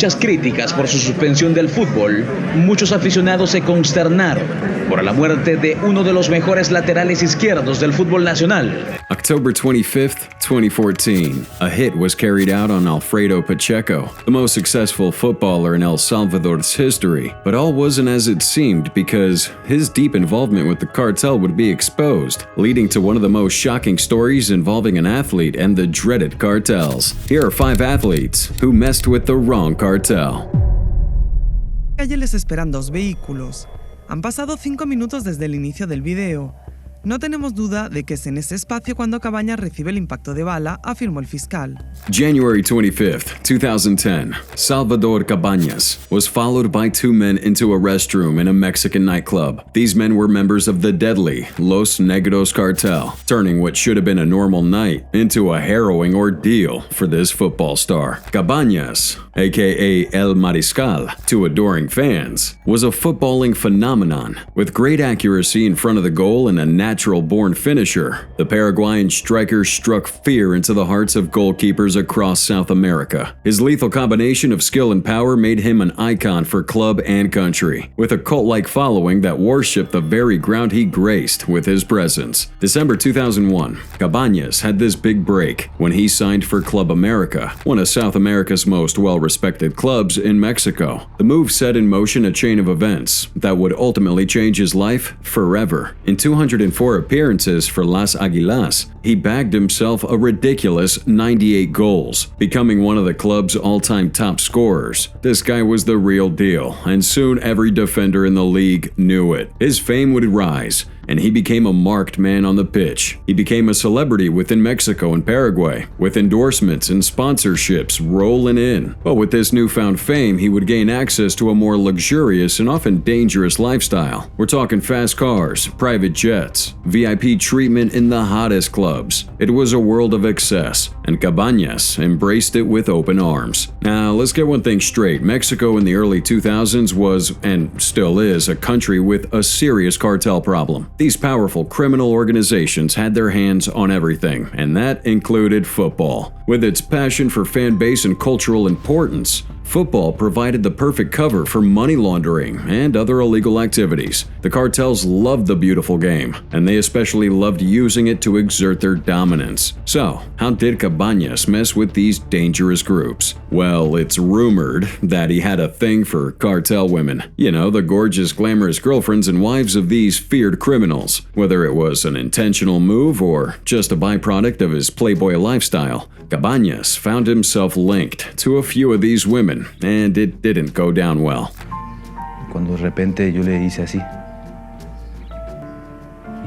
muchas críticas por su suspensión del fútbol, muchos aficionados se consternaron por la muerte de uno de los mejores laterales izquierdos del fútbol nacional. October 25th, 2014, a hit was carried out on Alfredo Pacheco, the most successful footballer in El Salvador's history. But all wasn't as it seemed because his deep involvement with the cartel would be exposed, leading to one of the most shocking stories involving an athlete and the dreaded cartels. Here are 5 athletes who messed with the wrong cartel. Calle les esperan 2 vehículos. Han pasado 5 minutos desde el inicio del video. No tenemos duda de que es en ese espacio cuando Cabañas recibe el impacto de bala, afirmó el fiscal. January 25th, 2010, Salvador Cabanas was followed by 2 men into a restroom in a Mexican nightclub. These men were members of the deadly Los Negros cartel, turning what should have been a normal night into a harrowing ordeal for this football star. Cabanas, aka El Mariscal, to adoring fans, was a footballing phenomenon with great accuracy in front of the goal and a natural-born finisher. The Paraguayan striker struck fear into the hearts of goalkeepers across South America. His lethal combination of skill and power made him an icon for club and country, with a cult-like following that worshipped the very ground he graced with his presence. December 2001, Cabanas had this big break when he signed for Club America, one of South America's most well-respected clubs in Mexico. The move set in motion a chain of events that would ultimately change his life forever. In 204 appearances for Las Águilas, he bagged himself a ridiculous 98 goals, becoming one of the club's all-time top scorers. This guy was the real deal, and soon every defender in the league knew it. His fame would rise, and he became a marked man on the pitch. He became a celebrity within Mexico and Paraguay, with endorsements and sponsorships rolling in. But with this newfound fame, he would gain access to a more luxurious and often dangerous lifestyle. We're talking fast cars, private jets, VIP treatment in the hottest clubs. It was a world of excess, and Cabanas embraced it with open arms. Now, let's get one thing straight. Mexico in the early 2000s was, and still is, a country with a serious cartel problem. These powerful criminal organizations had their hands on everything, and that included football. With its passion for fan base and cultural importance, football provided the perfect cover for money laundering and other illegal activities. The cartels loved the beautiful game, and they especially loved using it to exert their dominance. So, how did Cabanas mess with these dangerous groups? Well, it's rumored that he had a thing for cartel women. You know, the gorgeous, glamorous girlfriends and wives of these feared criminals. Whether it was an intentional move or just a byproduct of his playboy lifestyle, Cabanas found himself linked to a few of these women, and it didn't go down well. Cuando de repente yo le hice así,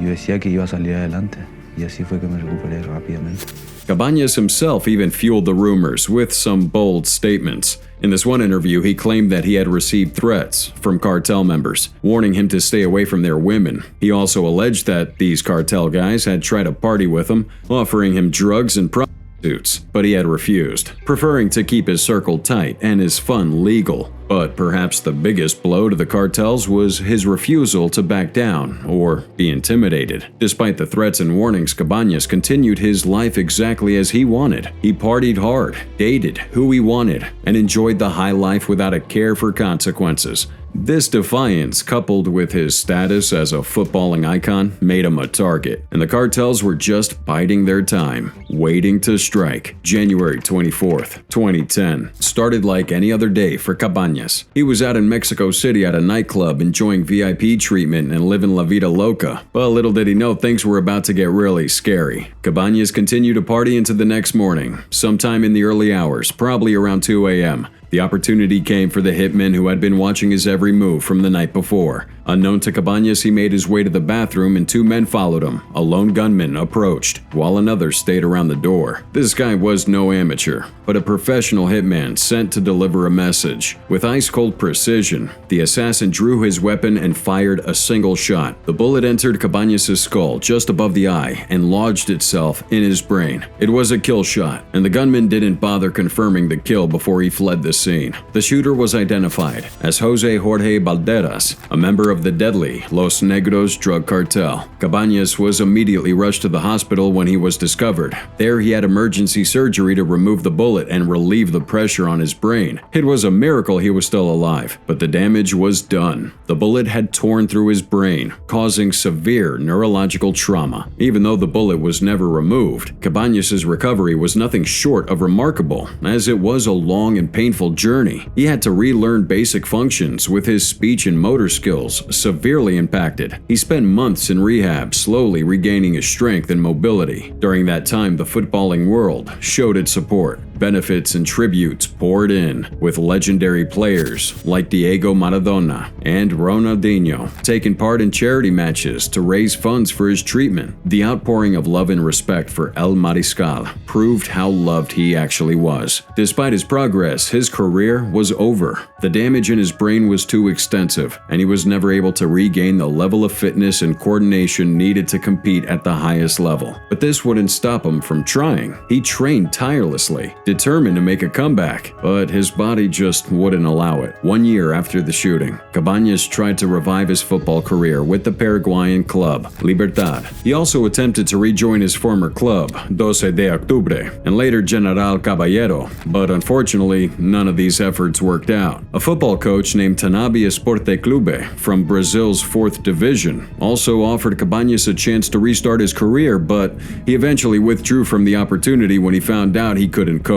yo decía que iba a salir adelante, y así fue que me recuperé rápidamente. Cabanas himself even fueled the rumors with some bold statements. In this one interview, he claimed that he had received threats from cartel members, warning him to stay away from their women. He also alleged that these cartel guys had tried to party with him, offering him drugs and prostitutes, but he had refused, preferring to keep his circle tight and his fun legal. But perhaps the biggest blow to the cartels was his refusal to back down or be intimidated. Despite the threats and warnings, Cabanas continued his life exactly as he wanted. He partied hard, dated who he wanted, and enjoyed the high life without a care for consequences. This defiance, coupled with his status as a footballing icon, made him a target, and the cartels were just biding their time, waiting to strike. January 24th, 2010 started like any other day for Cabanas. He was out in Mexico City at a nightclub enjoying VIP treatment and living la vida loca, but little did he know things were about to get really scary. Cabanas continued to party into the next morning, sometime in the early hours, probably around 2 a.m. The opportunity came for the hitman who had been watching his every move from the night before. Unknown to Cabanas, he made his way to the bathroom and 2 men followed him. A lone gunman approached, while another stayed around the door. This guy was no amateur, but a professional hitman sent to deliver a message. With ice-cold precision, the assassin drew his weapon and fired a single shot. The bullet entered Cabanas' skull just above the eye and lodged itself in his brain. It was a kill shot, and the gunman didn't bother confirming the kill before he fled the scene. scene. The shooter was identified as Jose Jorge Balderas, a member of the deadly Los Negros drug cartel. Cabanas was immediately rushed to the hospital when he was discovered. There he had emergency surgery to remove the bullet and relieve the pressure on his brain. It was a miracle he was still alive, but the damage was done. The bullet had torn through his brain, causing severe neurological trauma. Even though the bullet was never removed, Cabanas' recovery was nothing short of remarkable, as it was a long and painful journey. He had to relearn basic functions, with his speech and motor skills severely impacted. He spent months in rehab, slowly regaining his strength and mobility. During that time, the footballing world showed its support. Benefits and tributes poured in, with legendary players like Diego Maradona and Ronaldinho taking part in charity matches to raise funds for his treatment. The outpouring of love and respect for El Mariscal proved how loved he actually was. Despite his progress, his career was over. The damage in his brain was too extensive, and he was never able to regain the level of fitness and coordination needed to compete at the highest level. But this wouldn't stop him from trying. He trained tirelessly, determined to make a comeback, but his body just wouldn't allow it. 1 year after the shooting, Cabanas tried to revive his football career with the Paraguayan club Libertad. He also attempted to rejoin his former club, 12 de Octubre, and later General Caballero, but unfortunately, none of these efforts worked out. A football coach named Tanabe Esporte Clube from Brazil's 4th division also offered Cabanas a chance to restart his career, but he eventually withdrew from the opportunity when he found out he couldn't cope.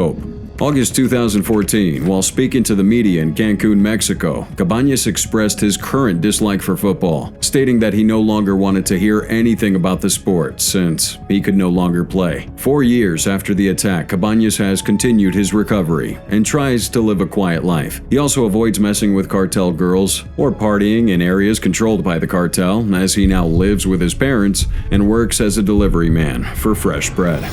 August 2014, while speaking to the media in Cancun, Mexico, Cabanas expressed his current dislike for football, stating that he no longer wanted to hear anything about the sport since he could no longer play. 4 years after the attack, Cabanas has continued his recovery and tries to live a quiet life. He also avoids messing with cartel girls or partying in areas controlled by the cartel, as he now lives with his parents and works as a delivery man for fresh bread.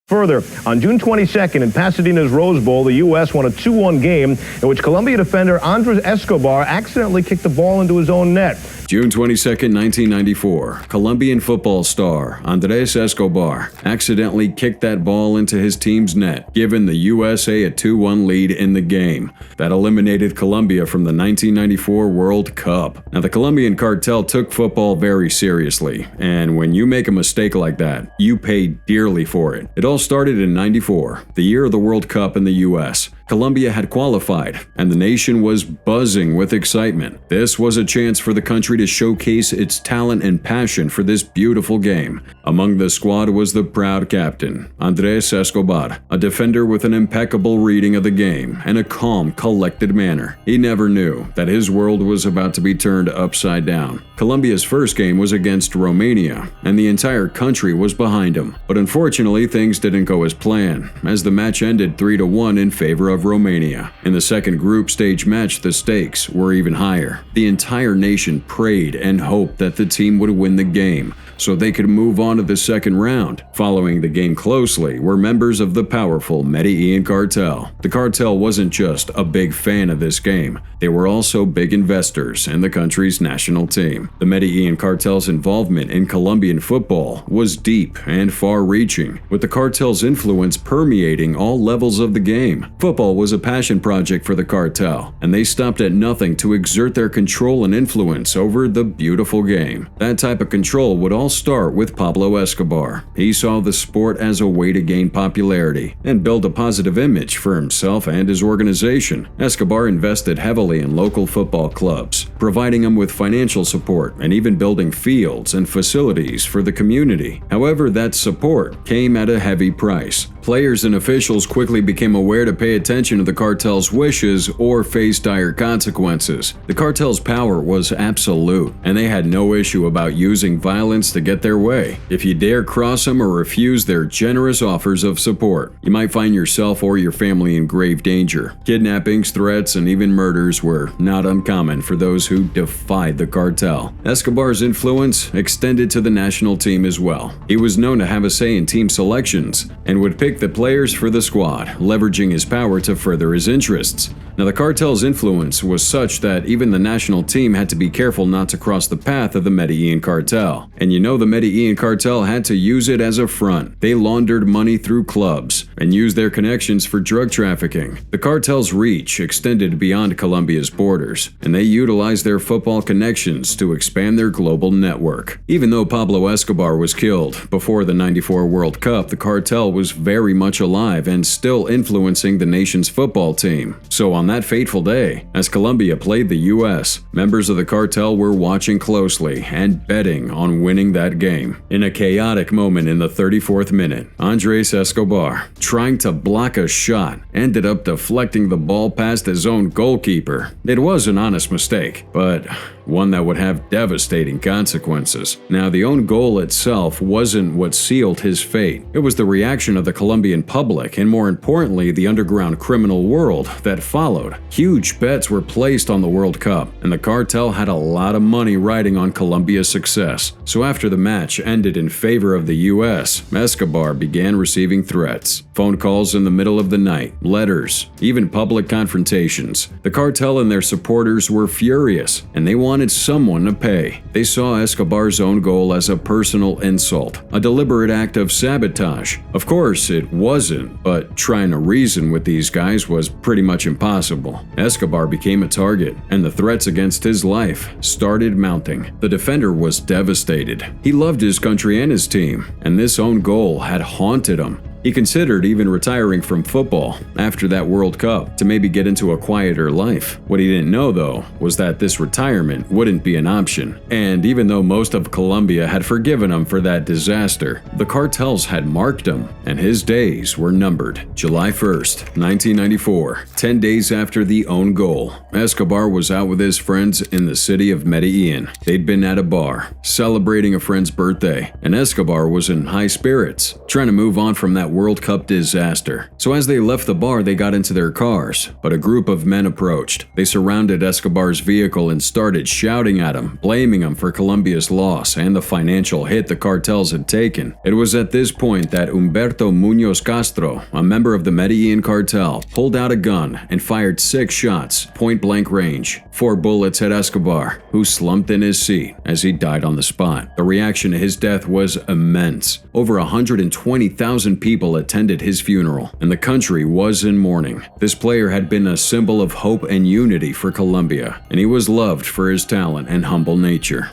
Further, on June 22nd in Pasadena's Rose Bowl, the U.S. won a 2-1 game in which Colombia defender Andres Escobar accidentally kicked the ball into his own net. June 22, 1994, Colombian football star Andres Escobar accidentally kicked that ball into his team's net, giving the USA a 2-1 lead in the game. That eliminated Colombia from the 1994 World Cup. Now, the Colombian cartel took football very seriously, and when you make a mistake like that, you pay dearly for it. It all started in '94, the year of the World Cup in the U.S. Colombia had qualified, and the nation was buzzing with excitement. This was a chance for the country to showcase its talent and passion for this beautiful game. Among the squad was the proud captain, Andres Escobar, a defender with an impeccable reading of the game and a calm, collected manner. He never knew that his world was about to be turned upside down. Colombia's first game was against Romania, and the entire country was behind him. But unfortunately, things didn't go as planned, as the match ended 3-1 in favor of Romania. In the second group stage match, the stakes were even higher. The entire nation prayed and hoped that the team would win the game, so they could move on to the second round. Following the game closely were members of the powerful Medellin cartel. The cartel wasn't just a big fan of this game, they were also big investors in the country's national team. The Medellin cartel's involvement in Colombian football was deep and far-reaching, with the cartel's influence permeating all levels of the game. Football was a passion project for the cartel, and they stopped at nothing to exert their control and influence over the beautiful game. That type of control would all start with Pablo Escobar. He saw the sport as a way to gain popularity and build a positive image for himself and his organization. Escobar invested heavily in local football clubs, providing them with financial support and even building fields and facilities for the community. However, that support came at a heavy price. Players and officials quickly became aware to pay attention to the cartel's wishes or face dire consequences. The cartel's power was absolute, and they had no issue about using violence to get their way. If you dare cross them or refuse their generous offers of support, you might find yourself or your family in grave danger. Kidnappings, threats, and even murders were not uncommon for those who defied the cartel. Escobar's influence extended to the national team as well. He was known to have a say in team selections and would pick picked the players for the squad, leveraging his power to further his interests. Now, the cartel's influence was such that even the national team had to be careful not to cross the path of the Medellin cartel. And you know the Medellin cartel had to use it as a front. They laundered money through clubs and used their connections for drug trafficking. The cartel's reach extended beyond Colombia's borders, and they utilized their football connections to expand their global network. Even though Pablo Escobar was killed before the '94 World Cup, the cartel was very much alive and still influencing the nation's football team. So on that fateful day, as Colombia played the U.S., members of the cartel were watching closely and betting on winning that game. In a chaotic moment in the 34th minute, Andres Escobar, trying to block a shot, ended up deflecting the ball past his own goalkeeper. It was an honest mistake, but one that would have devastating consequences. Now, the own goal itself wasn't what sealed his fate. It was the reaction of the Colombian public, and more importantly, the underground criminal world that followed. Huge bets were placed on the World Cup, and the cartel had a lot of money riding on Colombia's success. So after the match ended in favor of the U.S., Escobar began receiving threats. Phone calls in the middle of the night, letters, even public confrontations. The cartel and their supporters were furious, and they wanted someone to pay. They saw Escobar's own goal as a personal insult, a deliberate act of sabotage. Of course, it wasn't, but trying to reason with these guys was pretty much impossible. Escobar became a target, and the threats against his life started mounting. The defender was devastated. He loved his country and his team, and this own goal had haunted him. He considered even retiring from football after that World Cup to maybe get into a quieter life. What he didn't know, though, was that this retirement wouldn't be an option. And even though most of Colombia had forgiven him for that disaster, the cartels had marked him, and his days were numbered. July 1st, 1994, 10 days after the own goal, Escobar was out with his friends in the city of Medellin. They'd been at a bar, celebrating a friend's birthday, and Escobar was in high spirits, trying to move on from that World Cup disaster. So as they left the bar, they got into their cars, but a group of men approached. They surrounded Escobar's vehicle and started shouting at him, blaming him for Colombia's loss and the financial hit the cartels had taken. It was at this point that Humberto Muñoz Castro, a member of the Medellin cartel, pulled out a gun and fired 6 shots, point-blank range. 4 bullets hit Escobar, who slumped in his seat as he died on the spot. The reaction to his death was immense. Over 120,000 people attended his funeral, and the country was in mourning. This player had been a symbol of hope and unity for Colombia, and he was loved for his talent and humble nature.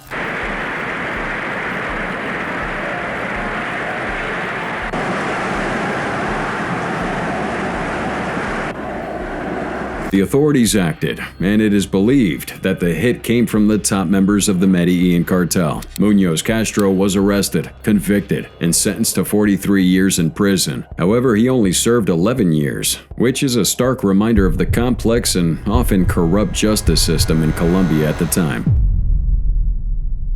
The authorities acted, and it is believed that the hit came from the top members of the Medellin cartel. Muñoz Castro was arrested, convicted, and sentenced to 43 years in prison. However, he only served 11 years, which is a stark reminder of the complex and often corrupt justice system in Colombia at the time.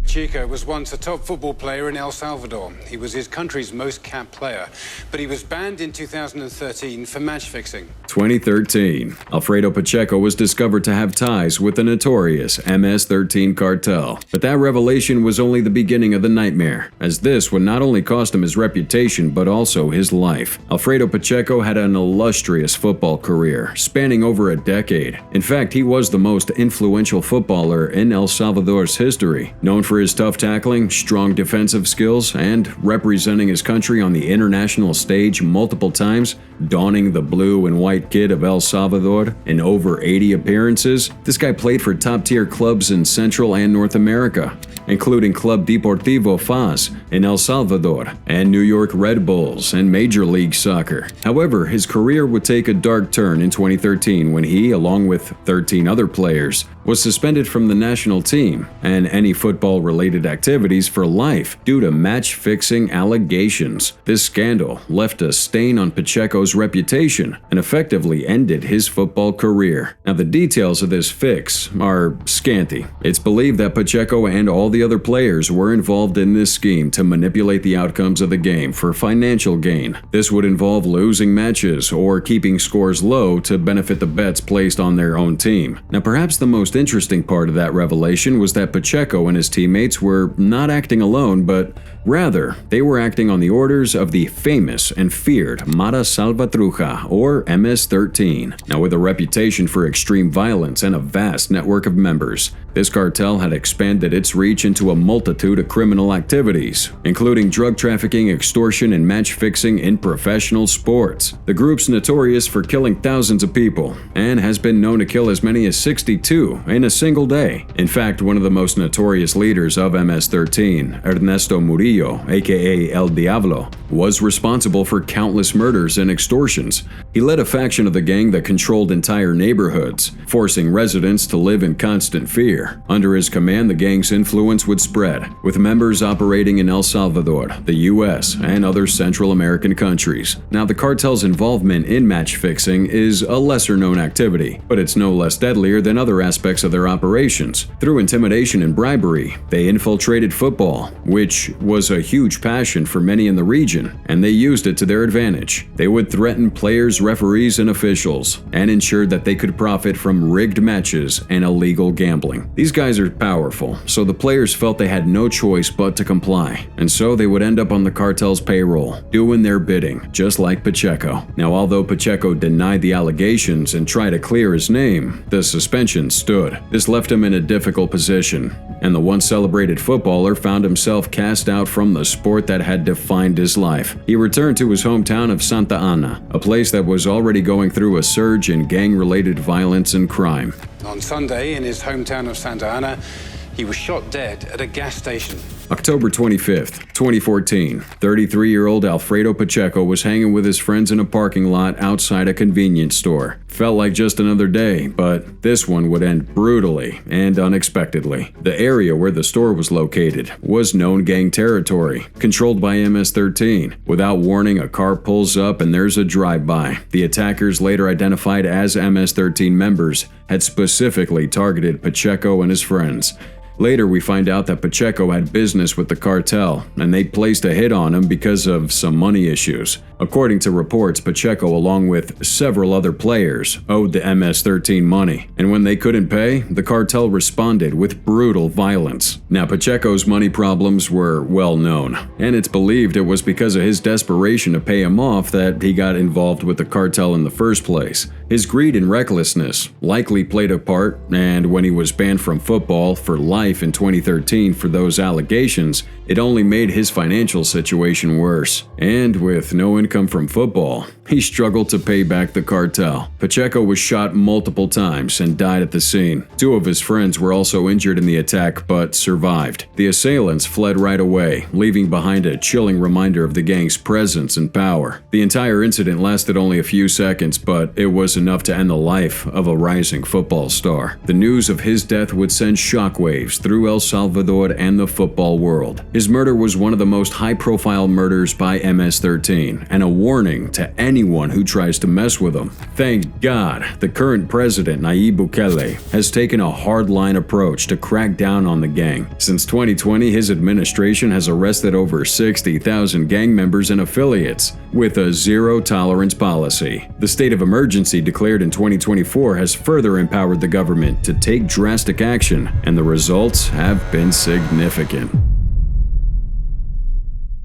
Pacheco was once a top football player in El Salvador. He was his country's most capped player, but he was banned in 2013 for match fixing. 2013, Alfredo Pacheco was discovered to have ties with the notorious MS-13 cartel. But that revelation was only the beginning of the nightmare, as this would not only cost him his reputation but also his life. Alfredo Pacheco had an illustrious football career, spanning over a decade. In fact, he was the most influential footballer in El Salvador's history, known for his tough tackling, strong defensive skills, and representing his country on the international stage multiple times, donning the blue and white kit of El Salvador in over 80 appearances. This guy played for top-tier clubs in Central and North America, including Club Deportivo FAS in El Salvador and New York Red Bulls and Major League Soccer. However, his career would take a dark turn in 2013 when he, along with 13 other players, was suspended from the national team and any football-related activities for life due to match-fixing allegations. This scandal left a stain on Pacheco's reputation and effectively ended his football career. Now, the details of this fix are scanty. It's believed that Pacheco and all the other players were involved in this scheme to manipulate the outcomes of the game for financial gain. This would involve losing matches or keeping scores low to benefit the bets placed on their own team. Now, perhaps the most interesting part of that revelation was that Pacheco and his teammates were not acting alone, but rather, they were acting on the orders of the famous and feared Mara Salvatrucha, or MS-13. Now, with a reputation for extreme violence and a vast network of members, this cartel had expanded its reach into a multitude of criminal activities, including drug trafficking, extortion, and match fixing in professional sports. The group's notorious for killing thousands of people, and has been known to kill as many as 62 in a single day. In fact, one of the most notorious leaders of MS-13, Ernesto Murillo, aka El Diablo, was responsible for countless murders and extortions. He led a faction of the gang that controlled entire neighborhoods, forcing residents to live in constant fear. Under his command, the gang's influence would spread, with members operating in El Salvador, the US, and other Central American countries. Now, the cartel's involvement in match fixing is a lesser-known activity, but it's no less deadlier than other aspects of their operations. Through intimidation and bribery, they infiltrated football, which was a huge passion for many in the region, and they used it to their advantage. They would threaten players, referees, and officials, and ensured that they could profit from rigged matches and illegal gambling. These guys are powerful, so the players felt they had no choice but to comply, and so they would end up on the cartel's payroll, doing their bidding, just like Pacheco. Now, although Pacheco denied the allegations and tried to clear his name, the suspension stood. This left him in a difficult position, and the once celebrated footballer found himself cast out from the sport that had defined his life. He returned to his hometown of Santa Ana, a place that was already going through a surge in gang-related violence and crime. On Sunday, in his hometown of Santa Ana, he was shot dead at a gas station. October 25th, 2014, 33-year-old Alfredo Pacheco was hanging with his friends in a parking lot outside a convenience store. Felt like just another day, but this one would end brutally and unexpectedly. The area where the store was located was known gang territory, controlled by MS-13. Without warning, a car pulls up and there's a drive-by. The attackers, later identified as MS-13 members, had specifically targeted Pacheco and his friends. Later, we find out that Pacheco had business with the cartel, and they placed a hit on him because of some money issues. According to reports, Pacheco, along with several other players, owed the MS-13 money, and when they couldn't pay, the cartel responded with brutal violence. Now, Pacheco's money problems were well known, and it's believed it was because of his desperation to pay him off that he got involved with the cartel in the first place. His greed and recklessness likely played a part, and when he was banned from football for life in 2013 for those allegations, it only made his financial situation worse. And with no income from football, he struggled to pay back the cartel. Pacheco was shot multiple times and died at the scene. Two of his friends were also injured in the attack but survived. The assailants fled right away, leaving behind a chilling reminder of the gang's presence and power. The entire incident lasted only a few seconds, but it was enough to end the life of a rising football star. The news of his death would send shockwaves through El Salvador and the football world. His murder was one of the most high-profile murders by MS-13, and a warning to anyone who tries to mess with him. Thank God, the current president, Nayib Bukele, has taken a hardline approach to crack down on the gang. Since 2020, his administration has arrested over 60,000 gang members and affiliates, with a zero-tolerance policy. The state of emergency declared in 2024 has further empowered the government to take drastic action, and the results have been significant.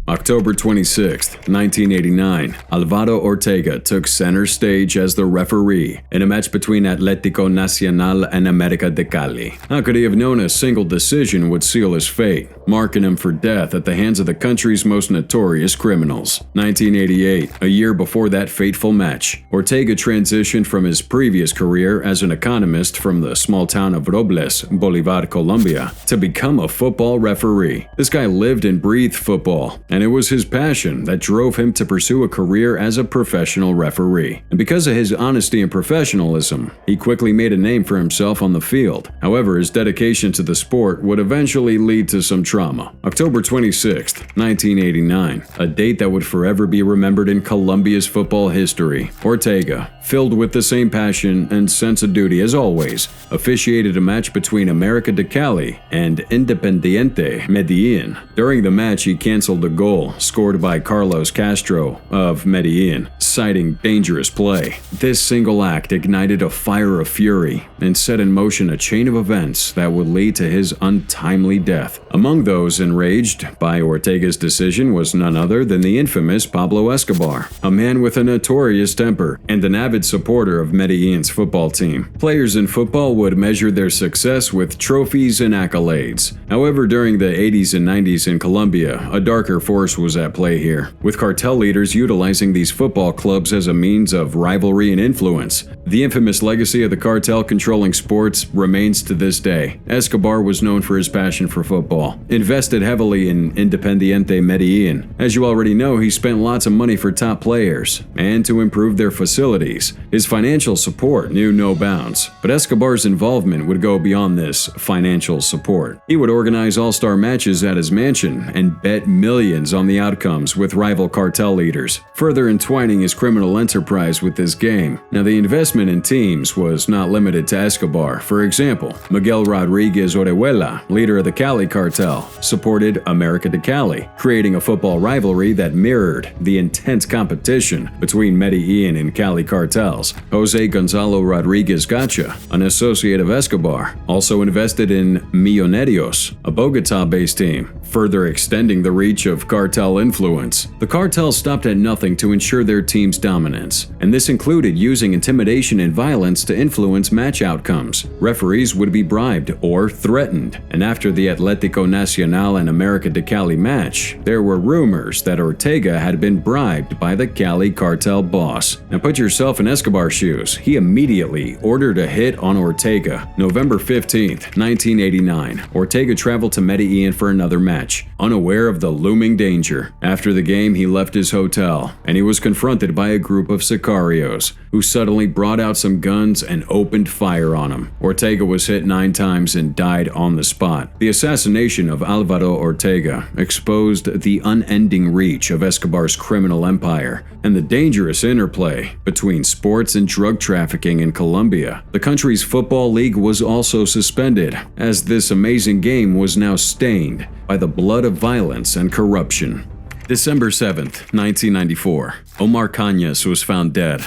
October 26, 1989, Alvaro Ortega took center stage as the referee in a match between Atlético Nacional and América de Cali. How could he have known a single decision would seal his fate, marking him for death at the hands of the country's most notorious criminals? 1988, a year before that fateful match, Ortega transitioned from his previous career as an economist from the small town of Robles, Bolívar, Colombia, to become a football referee. This guy lived and breathed football, and it was his passion that drove him to pursue a career as a professional referee. And because of his honesty and professionalism, he quickly made a name for himself on the field. However, his dedication to the sport would eventually lead to some trauma. October 26, 1989, a date that would forever be remembered in Colombia's football history. Ortega, filled with the same passion and sense of duty as always, officiated a match between América de Cali and Independiente Medellín. During the match, he canceled a goal goal, scored by Carlos Castro of Medellin, citing dangerous play. This single act ignited a fire of fury and set in motion a chain of events that would lead to his untimely death. Among those enraged by Ortega's decision was none other than the infamous Pablo Escobar, a man with a notorious temper and an avid supporter of Medellin's football team. Players in football would measure their success with trophies and accolades. However, during the 80s and 90s in Colombia, a darker force was at play here, with cartel leaders utilizing these football clubs as a means of rivalry and influence. The infamous legacy of the cartel controlling sports remains to this day. Escobar was known for his passion for football, invested heavily in Independiente Medellin. As you already know, he spent lots of money for top players and to improve their facilities. His financial support knew no bounds, but Escobar's involvement would go beyond this financial support. He would organize all-star matches at his mansion and bet millions on the outcomes with rival cartel leaders, further entwining his criminal enterprise with this game. Now, the investment in teams was not limited to Escobar. For example, Miguel Rodriguez Orejuela, leader of the Cali cartel, supported America de Cali, creating a football rivalry that mirrored the intense competition between Medellin and Cali cartels. Jose Gonzalo Rodriguez Gacha, an associate of Escobar, also invested in Millonarios, a Bogota-based team, further extending the reach of cartel influence. The cartels stopped at nothing to ensure their team's dominance, and this included using intimidation and violence to influence match outcomes. Referees would be bribed or threatened, and after the Atlético Nacional and America de Cali match, there were rumors that Ortega had been bribed by the Cali cartel boss. Now put yourself in Escobar's shoes. He immediately ordered a hit on Ortega. November 15th, 1989, Ortega traveled to Medellin for another match, unaware of the looming danger. After the game, he left his hotel, and he was confronted by a group of sicarios, who suddenly brought out some guns and opened fire on him. Ortega was hit 9 times and died on the spot. The assassination of Alvaro Ortega exposed the unending reach of Escobar's criminal empire and the dangerous interplay between sports and drug trafficking in Colombia. The country's football league was also suspended, as this amazing game was now stained by the blood of violence and corruption. December 7th, 1994, Omar Canas was found dead.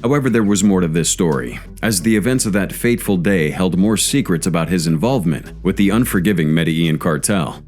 However, there was more to this story, as the events of that fateful day held more secrets about his involvement with the unforgiving Medellin cartel.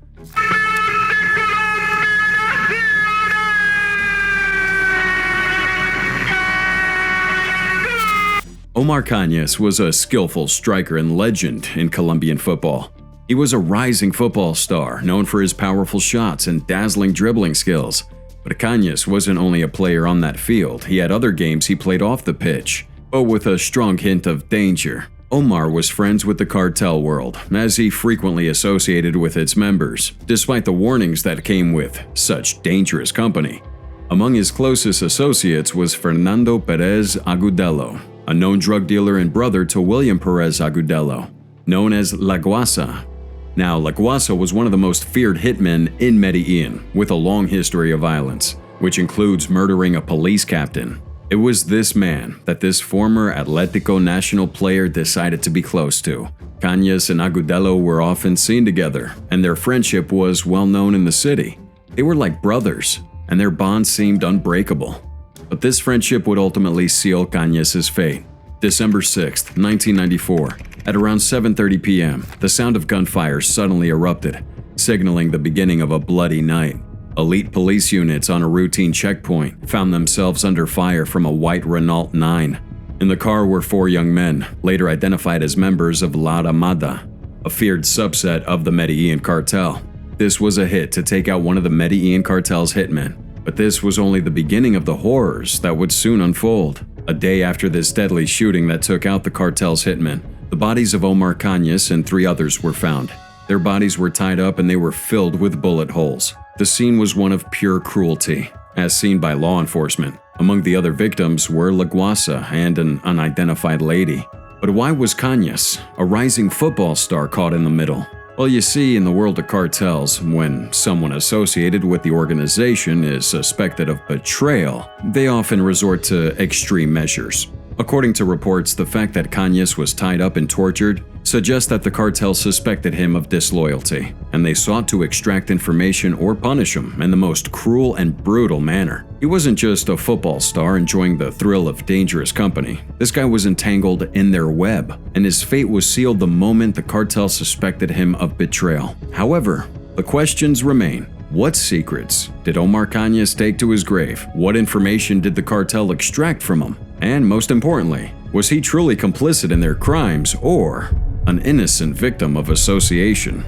Omar Canas was a skillful striker and legend in Colombian football. He was a rising football star, known for his powerful shots and dazzling dribbling skills. But Canas wasn't only a player on that field, he had other games he played off the pitch, but with a strong hint of danger. Omar was friends with the cartel world, as he frequently associated with its members, despite the warnings that came with such dangerous company. Among his closest associates was Fernando Perez Agudelo, a known drug dealer and brother to William Perez Agudelo, known as La Guasa. Now, La Guasa was one of the most feared hitmen in Medellin, with a long history of violence, which includes murdering a police captain. It was this man that this former Atlético Nacional player decided to be close to. Canas and Agudelo were often seen together, and their friendship was well known in the city. They were like brothers, and their bond seemed unbreakable. But this friendship would ultimately seal Canas' fate. December 6, 1994, at around 7:30 p.m., the sound of gunfire suddenly erupted, signaling the beginning of a bloody night. Elite police units on a routine checkpoint found themselves under fire from a white Renault 9. In the car were 4 young men, later identified as members of La Armada, a feared subset of the Medellin cartel. This was a hit to take out one of the Medellin cartel's hitmen, but this was only the beginning of the horrors that would soon unfold. A day after this deadly shooting that took out the cartel's hitmen, the bodies of Omar Canas and 3 others were found. Their bodies were tied up and they were filled with bullet holes. The scene was one of pure cruelty, as seen by law enforcement. Among the other victims were La Guasa and an unidentified lady. But why was Canas, a rising football star, caught in the middle? Well, you see, in the world of cartels, when someone associated with the organization is suspected of betrayal, they often resort to extreme measures. According to reports, the fact that Canas was tied up and tortured suggests that the cartel suspected him of disloyalty, and they sought to extract information or punish him in the most cruel and brutal manner. He wasn't just a football star enjoying the thrill of dangerous company. This guy was entangled in their web, and his fate was sealed the moment the cartel suspected him of betrayal. However, the questions remain. What secrets did Omar Canas take to his grave? What information did the cartel extract from him? And most importantly, was he truly complicit in their crimes or an innocent victim of association?